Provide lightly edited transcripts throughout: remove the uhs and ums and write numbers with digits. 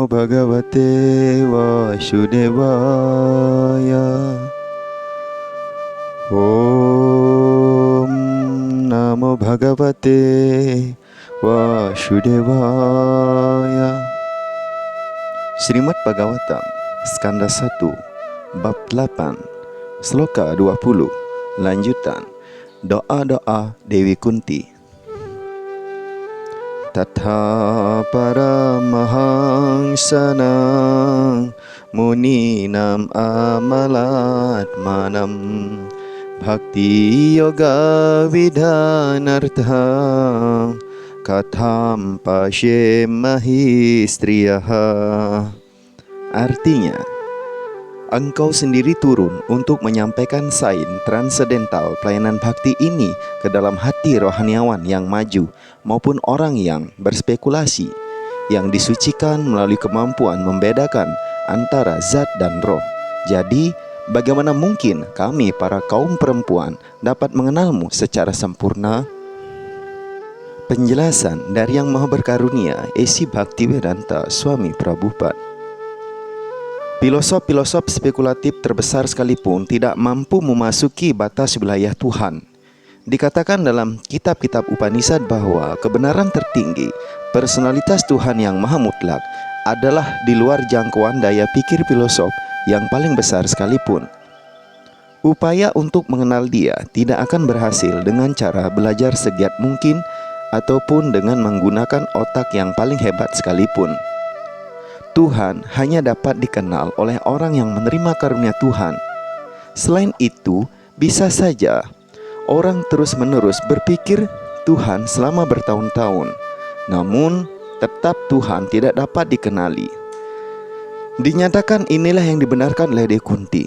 Bhagavate Vasudevaya. Om Namo Bhagavate Vasudevaya. Srimad Bhagavatam Skanda 1 Bab 8 Sloka 20. Lanjutan doa-doa Dewi Kunti. Tatha paramahansanam muninam amalatmanam bhakti yoga vidhanartha katham pashyemahi striyaha. Artinya, engkau sendiri turun untuk menyampaikan sain transendental pelayanan bakti ini ke dalam hati rohaniawan yang maju maupun orang yang berspekulasi, yang disucikan melalui kemampuan membedakan antara zat dan roh. Jadi, bagaimana mungkin kami para kaum perempuan dapat mengenalmu secara sempurna? Penjelasan dari Yang Maha Berkarunia Esi Bhaktivedanta Swami Prabhupada. Filosof-filosof spekulatif terbesar sekalipun tidak mampu memasuki batas wilayah Tuhan. Dikatakan dalam kitab-kitab Upanishad bahwa kebenaran tertinggi, personalitas Tuhan yang maha mutlak, adalah di luar jangkauan daya pikir filosof yang paling besar sekalipun. Upaya untuk mengenal Dia tidak akan berhasil dengan cara belajar segiat mungkin ataupun dengan menggunakan otak yang paling hebat sekalipun. Tuhan hanya dapat dikenal oleh orang yang menerima karunia Tuhan. Selain itu, bisa saja orang terus-menerus berpikir Tuhan selama bertahun-tahun, namun tetap Tuhan tidak dapat dikenali. Dinyatakan inilah yang dibenarkan oleh Dewi Kunti,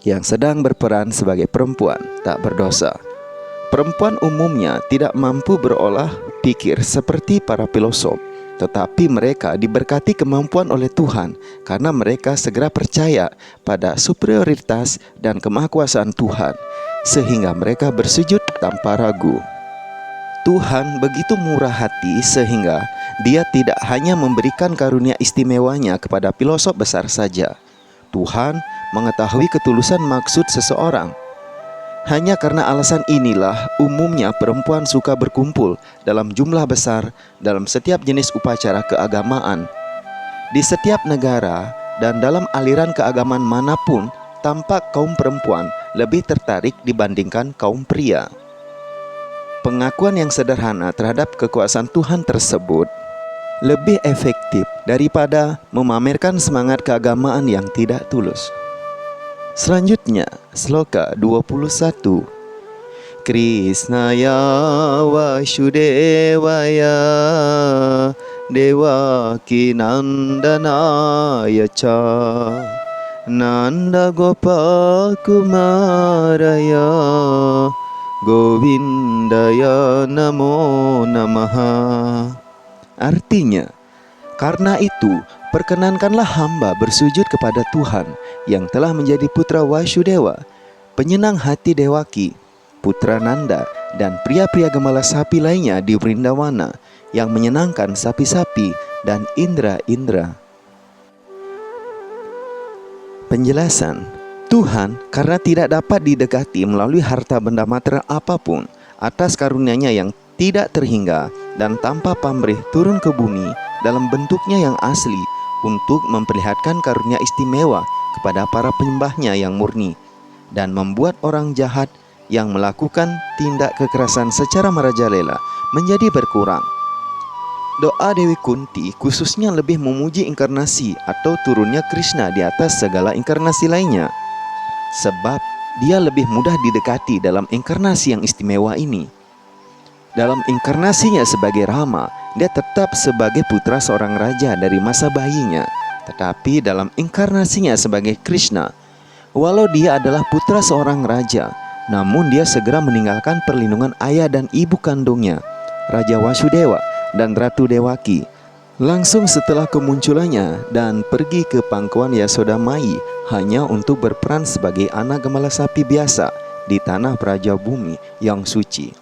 yang sedang berperan sebagai perempuan tak berdosa. Perempuan umumnya tidak mampu berolah pikir seperti para filosof, tetapi mereka diberkati kemampuan oleh Tuhan karena mereka segera percaya pada superioritas dan kemahakuasaan Tuhan, sehingga mereka bersujud tanpa ragu. Tuhan begitu murah hati sehingga Dia tidak hanya memberikan karunia istimewanya kepada filosof besar saja. Tuhan mengetahui ketulusan maksud seseorang. Hanya karena alasan inilah umumnya perempuan suka berkumpul dalam jumlah besar dalam setiap jenis upacara keagamaan. Di setiap negara dan dalam aliran keagamaan manapun, tampak kaum perempuan lebih tertarik dibandingkan kaum pria. Pengakuan yang sederhana terhadap kekuasaan Tuhan tersebut lebih efektif daripada memamerkan semangat keagamaan yang tidak tulus. Selanjutnya, sloka 21. Krishnaya Vasudevaya Devaki Nandanaya Cha Nanda Gopakumaraya Govindaya Namo Namaha. Artinya, karena itu, perkenankanlah hamba bersujud kepada Tuhan yang telah menjadi putra Vasudeva, penyenang hati Dewaki, putra Nanda, dan pria-pria gembala sapi lainnya di Vrindawana yang menyenangkan sapi-sapi dan indra-indra. Penjelasan: Tuhan karena tidak dapat didekati melalui harta benda material apapun, atas karunia-Nya yang tidak terhingga dan tanpa pamrih turun ke bumi dalam bentuknya yang asli untuk memperlihatkan karunia istimewa kepada para penyembahnya yang murni dan membuat orang jahat yang melakukan tindak kekerasan secara merajalela menjadi berkurang. Doa Dewi Kunti khususnya lebih memuji inkarnasi atau turunnya Krishna di atas segala inkarnasi lainnya, sebab Dia lebih mudah didekati dalam inkarnasi yang istimewa ini. Dalam inkarnasinya sebagai Rama, Dia tetap sebagai putra seorang raja dari masa bayinya. Tetapi dalam inkarnasinya sebagai Krishna, walau Dia adalah putra seorang raja, namun Dia segera meninggalkan perlindungan ayah dan ibu kandungnya, Raja Vasudeva dan Ratu Dewaki, langsung setelah kemunculannya, dan pergi ke pangkuan Yasodamai hanya untuk berperan sebagai anak gembala sapi biasa di tanah Braja Bumi yang suci.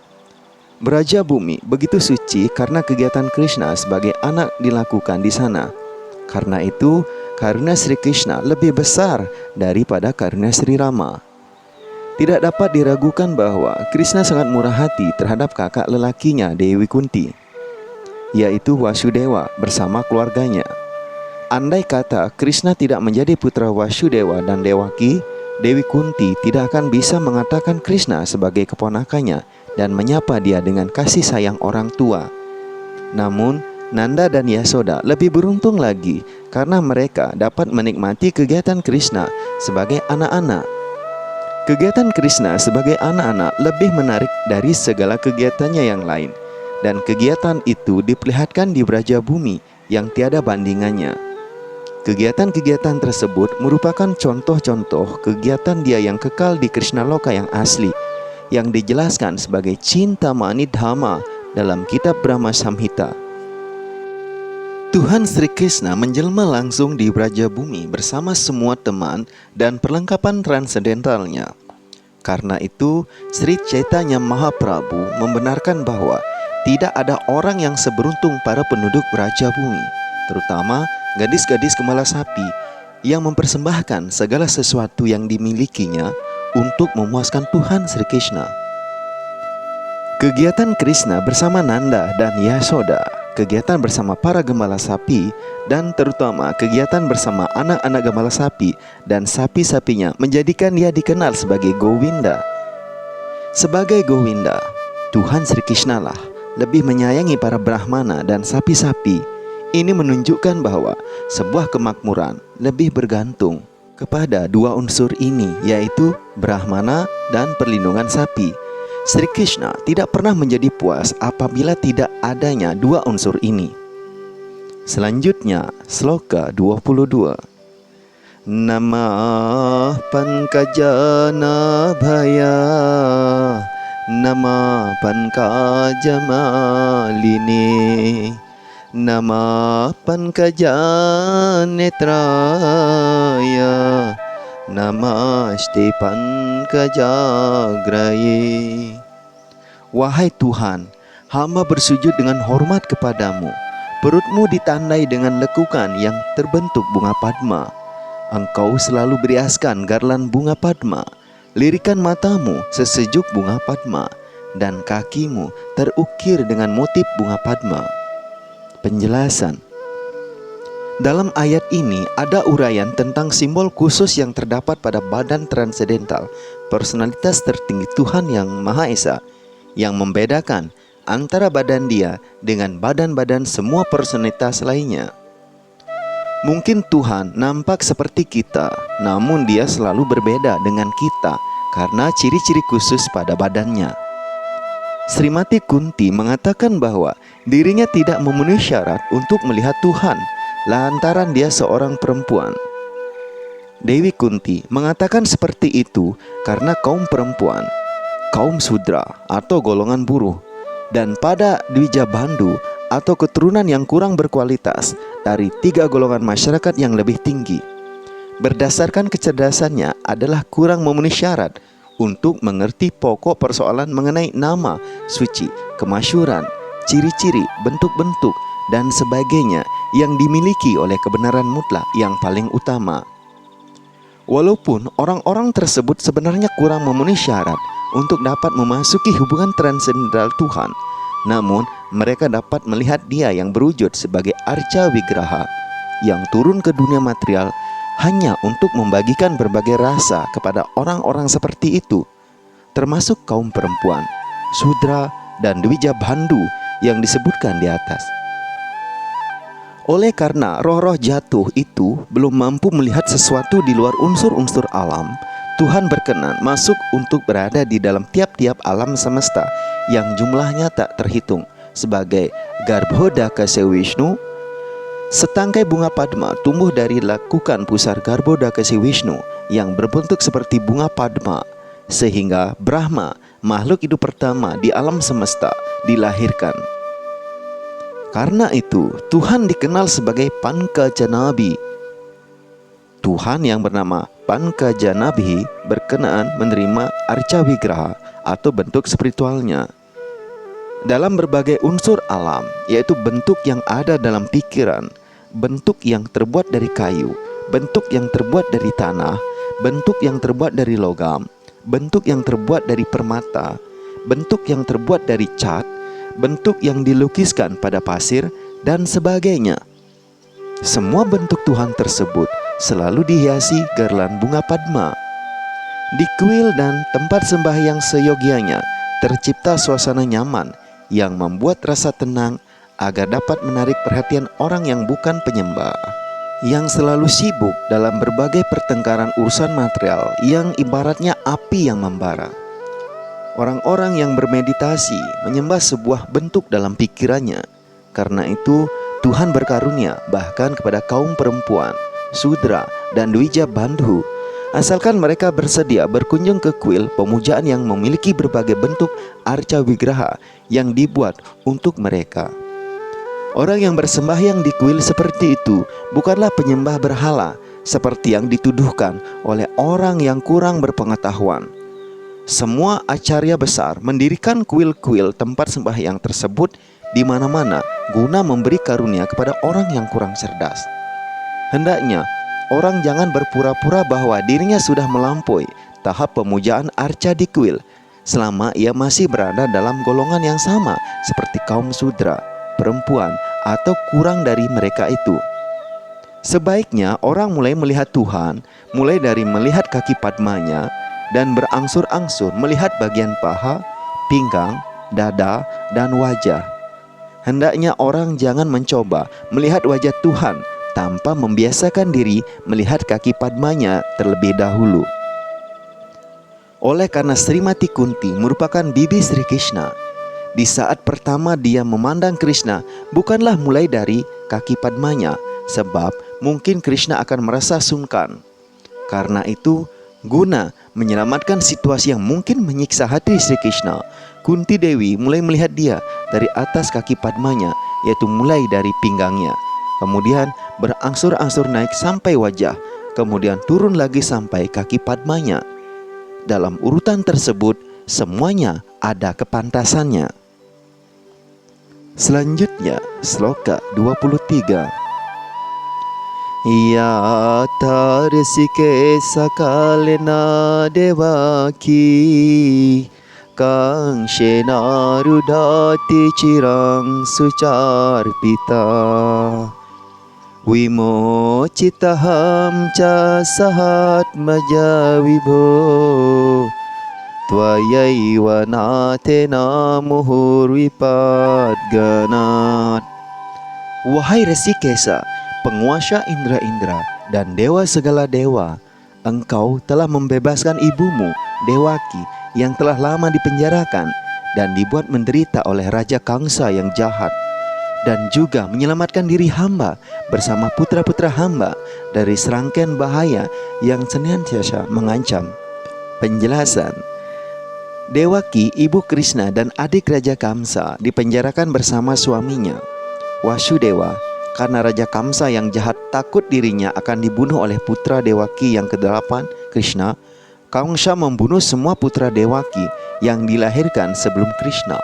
Braja Bumi begitu suci karena kegiatan Krishna sebagai anak dilakukan di sana. Karena itu, karunia Sri Krishna lebih besar daripada karunia Sri Rama. Tidak dapat diragukan bahwa Krishna sangat murah hati terhadap kakak lelakinya Dewi Kunti, yaitu Vasudeva bersama keluarganya. Andai kata Krishna tidak menjadi putra Vasudeva dan Dewaki, Dewi Kunti tidak akan bisa mengatakan Krishna sebagai keponakannya dan menyapa dia dengan kasih sayang orang tua. Namun, Nanda dan Yasoda lebih beruntung lagi karena mereka dapat menikmati kegiatan Krishna sebagai anak-anak. Kegiatan Krishna sebagai anak-anak lebih menarik dari segala kegiatannya yang lain, dan kegiatan itu diperlihatkan di Braja Bumi yang tiada bandingannya. Kegiatan-kegiatan tersebut merupakan contoh-contoh kegiatan dia yang kekal di Krishna Loka yang asli, yang dijelaskan sebagai Cintamani Dhamma dalam kitab Brahma Samhita. Tuhan Sri Krishna menjelma langsung di Braja Bumi bersama semua teman dan perlengkapan transendentalnya. Karena itu, Sri Chaitanya Mahaprabhu membenarkan bahwa tidak ada orang yang seberuntung para penduduk Braja Bumi, terutama gadis-gadis kepala sapi yang mempersembahkan segala sesuatu yang dimilikinya untuk memuaskan Tuhan Sri Krishna. Kegiatan Krishna bersama Nanda dan Yasoda, kegiatan bersama para gembala sapi, dan terutama kegiatan bersama anak-anak gembala sapi dan sapi-sapinya menjadikan dia dikenal sebagai Govinda. Sebagai Govinda, Tuhan Sri Krishna lah lebih menyayangi para Brahmana dan sapi-sapi. Ini menunjukkan bahwa sebuah kemakmuran lebih bergantung kepada dua unsur ini, yaitu Brahmana dan perlindungan sapi. Sri Krishna tidak pernah menjadi puas apabila tidak adanya dua unsur ini. Selanjutnya, sloka 22. Namah pankajana bhaya, namah pankajamaline, namah pankajanetraya, namaste pankajagraye. Wahai Tuhan, hamba bersujud dengan hormat kepadamu. Perutmu ditandai dengan lekukan yang terbentuk bunga padma. Engkau selalu beriaskan garland bunga padma. Lirikan matamu sesejuk bunga padma, dan kakimu terukir dengan motif bunga padma. Penjelasan. Dalam ayat ini ada uraian tentang simbol khusus yang terdapat pada badan transendental, personalitas tertinggi Tuhan Yang Maha Esa, yang membedakan antara badan dia dengan badan-badan semua personalitas lainnya. Mungkin Tuhan nampak seperti kita, namun dia selalu berbeda dengan kita karena ciri-ciri khusus pada badannya. Srimati Kunti mengatakan bahwa dirinya tidak memenuhi syarat untuk melihat Tuhan lantaran dia seorang perempuan. Dewi Kunti mengatakan seperti itu karena kaum perempuan, kaum Sudra atau golongan buruh, dan pada Dwijabandhu atau keturunan yang kurang berkualitas dari tiga golongan masyarakat yang lebih tinggi. Berdasarkan kecerdasannya adalah kurang memenuhi syarat untuk mengerti pokok persoalan mengenai nama, suci, kemasyhuran, ciri-ciri, bentuk-bentuk, dan sebagainya yang dimiliki oleh kebenaran mutlak yang paling utama. Walaupun orang-orang tersebut sebenarnya kurang memenuhi syarat untuk dapat memasuki hubungan transendental Tuhan, namun mereka dapat melihat dia yang berwujud sebagai Arca Wigraha yang turun ke dunia material hanya untuk membagikan berbagai rasa kepada orang-orang seperti itu, termasuk kaum perempuan, Sudra, dan Dwijabandhu yang disebutkan di atas. Oleh karena roh-roh jatuh itu belum mampu melihat sesuatu di luar unsur-unsur alam, Tuhan berkenan masuk untuk berada di dalam tiap-tiap alam semesta yang jumlahnya tak terhitung sebagai Garbhodakasya Vishnu. Setangkai bunga padma tumbuh dari lakukan pusar Garbhodakasya Vishnu yang berbentuk seperti bunga padma, sehingga Brahma, makhluk hidup pertama di alam semesta, dilahirkan. Karena itu, Tuhan dikenal sebagai Pankajanabi. Tuhan yang bernama Pankajanabi berkenaan menerima Arca Wigraha atau bentuk spiritualnya. Dalam berbagai unsur alam, yaitu bentuk yang ada dalam pikiran, bentuk yang terbuat dari kayu, bentuk yang terbuat dari tanah, bentuk yang terbuat dari logam, bentuk yang terbuat dari permata, bentuk yang terbuat dari cat, bentuk yang dilukiskan pada pasir, dan sebagainya. Semua bentuk Tuhan tersebut selalu dihiasi gerlan bunga padma. Di kuil dan tempat sembahyang seyogianya tercipta suasana nyaman yang membuat rasa tenang agar dapat menarik perhatian orang yang bukan penyembah, yang selalu sibuk dalam berbagai pertengkaran urusan material yang ibaratnya api yang membara. Orang-orang yang bermeditasi menyembah sebuah bentuk dalam pikirannya. Karena itu Tuhan berkarunia bahkan kepada kaum perempuan, Sudra, dan Dwija Bandhu, asalkan mereka bersedia berkunjung ke kuil pemujaan yang memiliki berbagai bentuk arca wigraha yang dibuat untuk mereka. Orang yang bersembahyang di kuil seperti itu bukanlah penyembah berhala seperti yang dituduhkan oleh orang yang kurang berpengetahuan. Semua acarya besar mendirikan kuil-kuil tempat sembahyang tersebut di mana-mana guna memberi karunia kepada orang yang kurang cerdas. Hendaknya orang jangan berpura-pura bahwa dirinya sudah melampaui tahap pemujaan arca di kuil selama ia masih berada dalam golongan yang sama seperti kaum Sudra, perempuan, atau kurang dari mereka itu. Sebaiknya orang mulai melihat Tuhan mulai dari melihat kaki padmanya dan berangsur-angsur melihat bagian paha, pinggang, dada, dan wajah. Hendaknya orang jangan mencoba melihat wajah Tuhan tanpa membiasakan diri melihat kaki padmanya terlebih dahulu. Oleh karena Srimati Kunti merupakan bibi Sri Krishna, di saat pertama dia memandang Krishna bukanlah mulai dari kaki padmanya, sebab mungkin Krishna akan merasa sungkan. Karena itu, guna menyelamatkan situasi yang mungkin menyiksa hati Sri Krishna, Kunti Dewi mulai melihat dia dari atas kaki padmanya, yaitu mulai dari pinggangnya, kemudian berangsur-angsur naik sampai wajah, kemudian turun lagi sampai kaki padmanya. Dalam urutan tersebut, semuanya ada kepantasannya. Selanjutnya, sloka 23. Yata Rishikesa kalena devaki Kangshena rudhati cirang sucarpita Vimochitaham ca sahatmaja vibho Tvayaiva natena muhurvipadganat. Wahai Rishikesa, penguasa indra-indra dan dewa segala dewa, engkau telah membebaskan ibumu, Dewaki, yang telah lama dipenjarakan dan dibuat menderita oleh Raja Kangsa yang jahat, dan juga menyelamatkan diri hamba bersama putra-putra hamba dari serangkaian bahaya yang senantiasa mengancam. Penjelasan: Dewaki, ibu Krishna dan adik Raja Kamsa dipenjarakan bersama suaminya Wasudewa karena Raja Kamsa yang jahat takut dirinya akan dibunuh oleh putra Dewaki yang ke-8, Krishna. Kamsa membunuh semua putra Dewaki yang dilahirkan sebelum Krishna.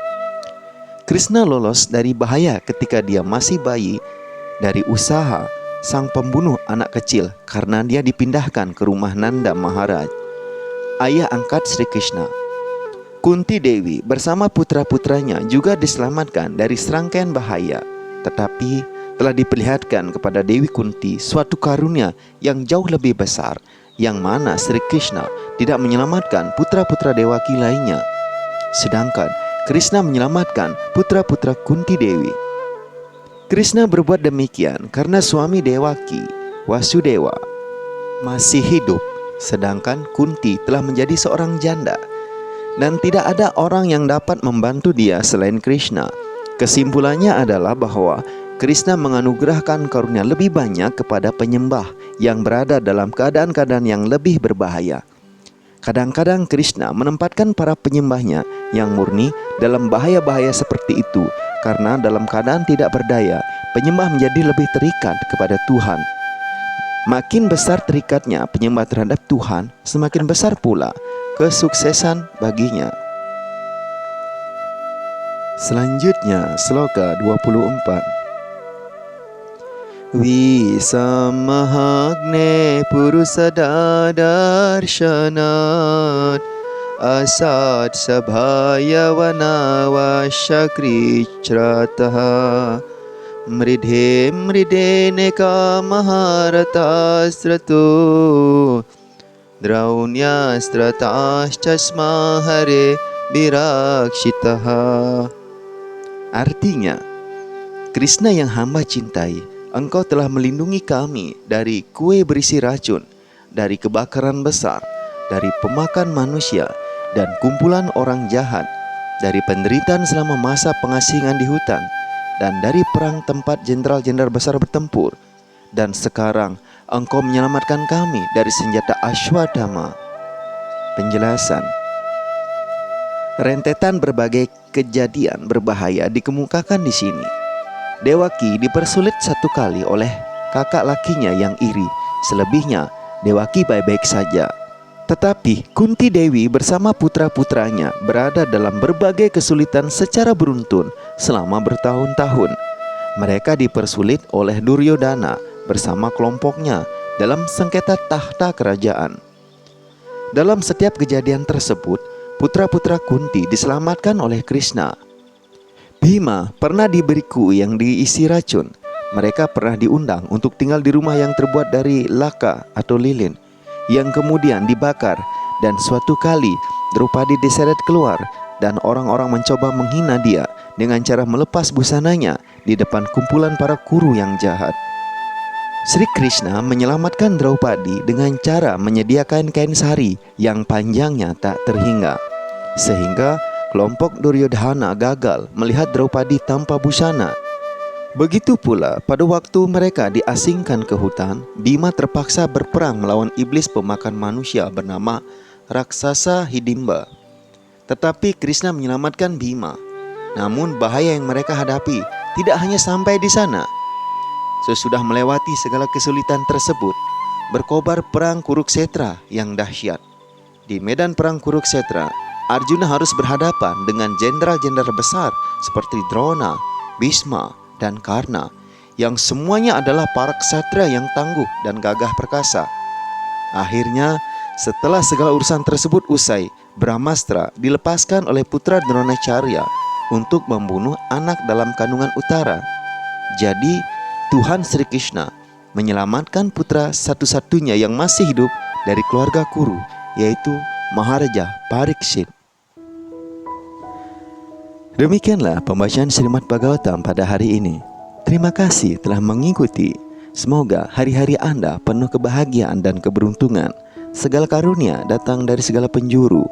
Krishna lolos dari bahaya ketika dia masih bayi dari usaha sang pembunuh anak kecil karena dia dipindahkan ke rumah Nanda Maharaj, ayah angkat Sri Krishna. Kunti Dewi bersama putra-putranya juga diselamatkan dari serangkaian bahaya, tetapi telah diperlihatkan kepada Dewi Kunti suatu karunia yang jauh lebih besar, yang mana Sri Krishna tidak menyelamatkan putra-putra Dewaki lainnya, sedangkan Krishna menyelamatkan putra-putra Kunti Dewi. Krishna berbuat demikian karena suami Dewaki, Wasudewa, masih hidup, sedangkan Kunti telah menjadi seorang janda, dan tidak ada orang yang dapat membantu dia selain Krishna. Kesimpulannya adalah bahwa Krishna menganugerahkan karunia lebih banyak kepada penyembah yang berada dalam keadaan-keadaan yang lebih berbahaya. Kadang-kadang Krishna menempatkan para penyembahnya yang murni dalam bahaya-bahaya seperti itu, karena dalam keadaan tidak berdaya, penyembah menjadi lebih terikat kepada Tuhan. Makin besar terikatnya penyembah terhadap Tuhan, semakin besar pula kesuksesan baginya. Selanjutnya, sloka 24. Visamahagne Purusadadarshanat Asat Sabhaya Vanavashakrichrataha Mridhe Mridhe Neka Maharatasrato Draunyastratastasma Hare Birakshitaha. Artinya, Krishna yang hamba cintai, engkau telah melindungi kami dari kue berisi racun, dari kebakaran besar, dari pemakan manusia, dan kumpulan orang jahat, dari penderitaan selama masa pengasingan di hutan, dan dari perang tempat jenderal-jenderal besar bertempur. Dan sekarang engkau menyelamatkan kami dari senjata Ashwadama. Penjelasan. Rentetan berbagai kejadian berbahaya dikemukakan di sini. Dewaki dipersulit satu kali oleh kakak lakinya yang iri. Selebihnya Dewaki baik-baik saja. Tetapi Kunti Dewi bersama putra-putranya berada dalam berbagai kesulitan secara beruntun selama bertahun-tahun. Mereka dipersulit oleh Duryodhana bersama kelompoknya dalam sengketa tahta kerajaan. Dalam setiap kejadian tersebut, putra-putra Kunti diselamatkan oleh Krishna. Bhima pernah diberi kue yang diisi racun. Mereka pernah diundang untuk tinggal di rumah yang terbuat dari laka atau lilin, yang kemudian dibakar. Dan suatu kali Draupadi diseret keluar, dan orang-orang mencoba menghina dia dengan cara melepas busananya di depan kumpulan para kuru yang jahat. Sri Krishna menyelamatkan Draupadi dengan cara menyediakan kain sari yang panjangnya tak terhingga, sehingga kelompok Duryodhana gagal melihat Draupadi tanpa busana. Begitu pula pada waktu mereka diasingkan ke hutan, Bima terpaksa berperang melawan iblis pemakan manusia bernama Raksasa Hidimba. Tetapi Krishna menyelamatkan Bima. Namun bahaya yang mereka hadapi tidak hanya sampai di sana. Sesudah melewati segala kesulitan tersebut, berkobar perang Kuruksetra yang dahsyat. Di medan perang Kuruksetra, Arjuna harus berhadapan dengan jenderal-jenderal besar seperti Drona, Bhisma, dan Karna, yang semuanya adalah para ksatra yang tangguh dan gagah perkasa. Akhirnya, setelah segala urusan tersebut usai, Brahmastra dilepaskan oleh putra Dronacharya untuk membunuh anak dalam kandungan utara. Jadi, Tuhan Sri Krishna menyelamatkan putra satu-satunya yang masih hidup dari keluarga Kuru, yaitu Maharaja Parikshit. Demikianlah pembacaan Srimad Bhagavatam pada hari ini. Terima kasih telah mengikuti. Semoga hari-hari Anda penuh kebahagiaan dan keberuntungan. Segala karunia datang dari segala penjuru.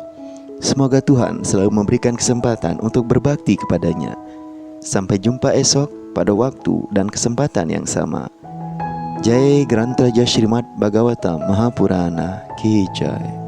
Semoga Tuhan selalu memberikan kesempatan untuk berbakti kepadanya. Sampai jumpa esok pada waktu dan kesempatan yang sama. Jai Grantraja Srimad Bhagavatam Mahapurana Ki Jai.